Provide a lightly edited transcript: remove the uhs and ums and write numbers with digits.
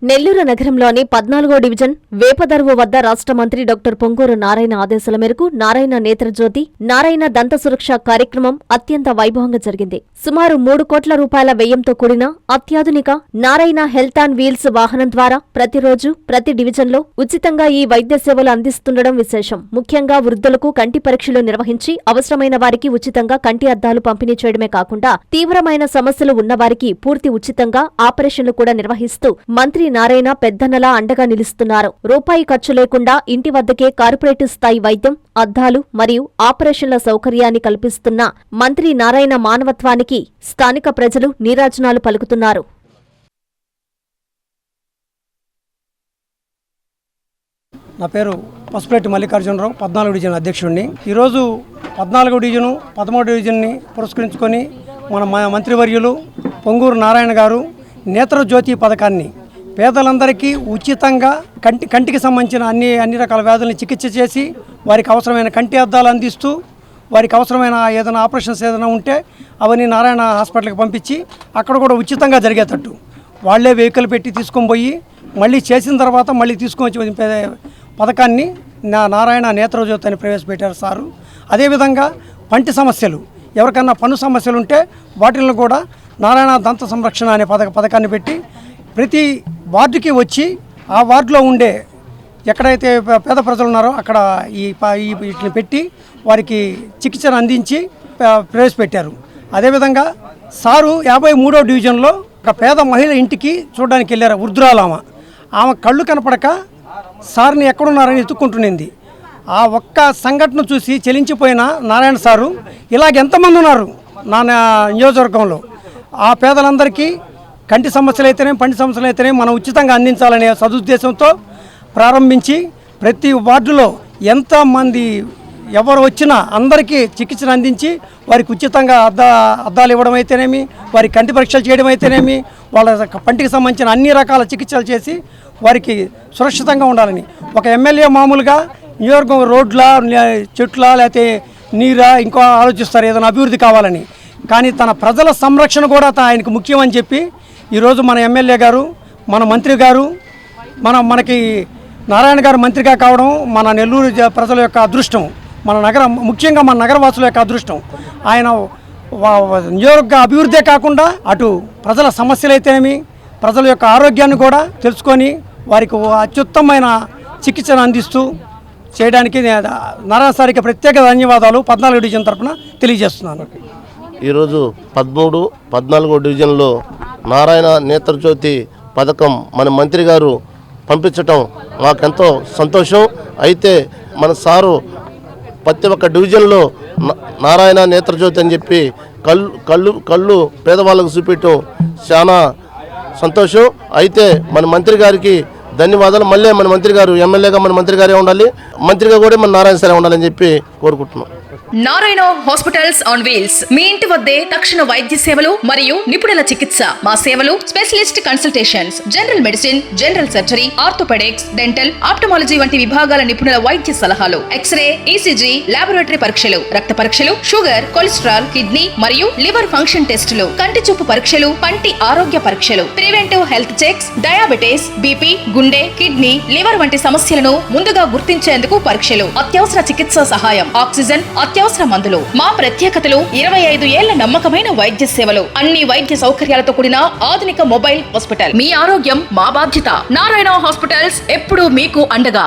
నెల్లూరు నగరంలోని 14వ డివిజన్ వేపదరువు వద్ద రాష్ట్ర మంత్రి డాక్టర్ పొంగూరు నారాయణ ఆదేశాల మేరకు నారాయణ నేత్రజ్యోతి, నారాయణ దంత సురక్ష కార్యక్రమం అత్యంత వైభవంగా జరిగింది. సుమారు 3 కోట్ల రూపాయల వ్యయంతో కూడిన అత్యాధునిక నారాయణ హెల్త్ ఆన్ వీల్స్ వాహనం ద్వారా ప్రతిరోజు ప్రతి డివిజన్లో ఉచితంగా ఈ వైద్య సేవలు అందిస్తుండడం విశేషం. ముఖ్యంగా వృద్ధులకు కంటి పరీక్షలు నిర్వహించి అవసరమైన వారికి ఉచితంగా కంటి అద్దాలు పంపిణీ చేయడమే కాకుండా తీవ్రమైన సమస్యలు ఉన్నవారికి పూర్తి ఉచితంగా ఆపరేషన్లు కూడా నిర్వహిస్తూ మంత్రి నారాయణ పెద్దన్నలా అండగా నిలుస్తున్నారు. రూపాయి ఖర్చు లేకుండా ఇంటి వద్దకే కార్పొరేటివ్ స్థాయి వైద్యం, అద్దాలు మరియు ఆపరేషన్ల సౌకర్యాన్ని కల్పిస్తున్న మంత్రి నారాయణ మానవత్వానికి స్థానిక ప్రజలు నీరాజనాలు పలుకుతున్నారు. నా పేరు పసుపులెట్టి మల్లికార్జునరావు, 14వ డివిజన్ అధ్యక్షుడిని. ఈరోజు 14వ డివిజను 13వ డివిజన్ని పురస్కరించుకొని మన మంత్రివర్యులు పొంగూరు నారాయణ గారు నేత్రజ్యోతి పథకాన్ని పేదలందరికీ ఉచితంగా కంటికి సంబంధించిన అన్ని రకాల వ్యాధులను చికిత్స చేసి వారికి అవసరమైన కంటి అద్దాలు అందిస్తూ వారికి అవసరమైన ఏదైనా ఆపరేషన్స్ ఏదైనా ఉంటే అవన్నీ నారాయణ హాస్పిటల్కి పంపించి అక్కడ కూడా ఉచితంగా జరిగేటట్టు వాళ్లే వెహికల్ పెట్టి తీసుకొని పోయి మళ్ళీ చేసిన తర్వాత మళ్ళీ తీసుకొని పథకాన్ని నారాయణ నేత్రజ్యోతి అని ప్రవేశపెట్టారు సారు. అదేవిధంగా పంటి సమస్యలు, ఎవరికన్నా పన్ను సమస్యలు ఉంటే వాటిల్లో కూడా నారాయణ దంత సంరక్షణ అనే పథకాన్ని పెట్టి ప్రతి వార్డుకి వచ్చి ఆ వార్డులో ఉండే ఎక్కడైతే పేద ప్రజలు ఉన్నారో అక్కడ వీటిని పెట్టి వారికి చికిత్సను అందించి ప్రవేశపెట్టారు. అదేవిధంగా సారు 53వ డివిజన్లో ఒక పేద మహిళ ఇంటికి చూడడానికి వెళ్ళారు. వృద్ధురాలామ, ఆమె కళ్ళు కనపడక సార్ని ఎక్కడున్నారని ఎత్తుక్కుంటునింది. ఆ ఒక్క సంఘటన చూసి చెలించిపోయిన నారాయణ సారు ఇలాగెంతమంది ఉన్నారు నా నియోజకవర్గంలో, ఆ పేదలందరికీ కంటి సమస్యలు అయితేనే పంటి సమస్యలు అయితేనే మనం ఉచితంగా అందించాలనే సదుద్దేశంతో ప్రారంభించి ప్రతి వార్డులో ఎంతమంది ఎవరు వచ్చినా అందరికీ చికిత్సను అందించి వారికి ఉచితంగా అద్దాలు ఇవ్వడం అయితేనేమి, వారికి కంటి పరీక్షలు చేయడం అయితేనేమి, వాళ్ళ పంటికి సంబంధించిన అన్ని రకాల చికిత్సలు చేసి వారికి సురక్షితంగా ఉండాలని ఒక ఎమ్మెల్యే మామూలుగా నియోజకవర్గం రోడ్ల, చెట్ల, లేకపోతే నీరా ఇంకో ఆలోచిస్తారు ఏదైనా అభివృద్ధి కావాలని. కానీ తన ప్రజల సంరక్షణ కూడా ఆయనకు ముఖ్యమని చెప్పి ఈరోజు మన ఎమ్మెల్యే గారు, మన మంత్రి గారు, మనకి నారాయణ గారు మంత్రిగా కావడం మన నెల్లూరు ప్రజల యొక్క అదృష్టం, ముఖ్యంగా మన నగరవాసుల యొక్క అదృష్టం. ఆయన నియోజక అభివృద్ధే కాకుండా అటు ప్రజల సమస్యలు అయితేనేమి, ప్రజల యొక్క ఆరోగ్యాన్ని కూడా తెలుసుకొని వారికి అత్యుత్తమైన చికిత్సను అందిస్తూ చేయడానికి నారాయణ సారికి ప్రత్యేక ధన్యవాదాలు 14వ డివిజన్ తరఫున తెలియజేస్తున్నాను. ఈరోజు 14వ డివిజన్లో నారాయణ నేత్రజ్యోతి పథకం మన మంత్రి గారు పంపించటం మాకెంతో సంతోషం. అయితే మన సారు ప్రతి ఒక్క డివిజన్లో నారాయణ నేత్రజ్యోతి అని చెప్పి కళ్ళు పేదవాళ్ళకు చూపించడం చాలా సంతోషం. అయితే మన మంత్రి గారికి ధన్యవాదాలు. మళ్ళీ మన మంత్రి గారు ఎమ్మెల్యేగా మన మంత్రి గారే ఉండాలి, మంత్రిగా కూడా మన నారాయణ సరే ఉండాలని చెప్పి కోరుకుంటున్నాం. నారాయణ హాస్పిటల్స్ ఆన్ వీల్స్ మీ ఇంటి వద్దే తక్షణ వైద్య సేవలు మరియు నిపుణుల చికిత్స. మా సేవలు specialist consultations, general medicine, general surgery, orthopaedics, dental, ophthalmology వంటి విభాగాల నిపుణుల వైద్య సలహాలు, ఎక్స్రే, ఈసీజీ, లాబొరేటరీ పరీక్షలు, రక్త పరీక్షలు, షుగర్, కొలెస్ట్రాల్, కిడ్నీ మరియు లివర్ ఫంక్షన్ టెస్టులు, కంటి చూపు పరీక్షలు, పంటి ఆరోగ్య పరీక్షలు, preventive health checks, diabetes, BP, గుండె, కిడ్నీ, లివర్ వంటి సమస్యలను ముందుగా గుర్తించేందుకు పరీక్షలు, అత్యవసర చికిత్సా సహాయం, ఆక్సిజన్, అత్యవసర మందులు. మా ప్రత్యేకతలు 25 ఏళ్ల నమ్మకమైన వైద్య సేవలు, అన్ని వైద్య సౌకర్యాలతో కూడిన ఆధునిక మొబైల్ హాస్పిటల్. మీ ఆరోగ్యం మా బాధ్యత. నారాయణ హాస్పిటల్స్ ఎప్పుడూ మీకు అండగా.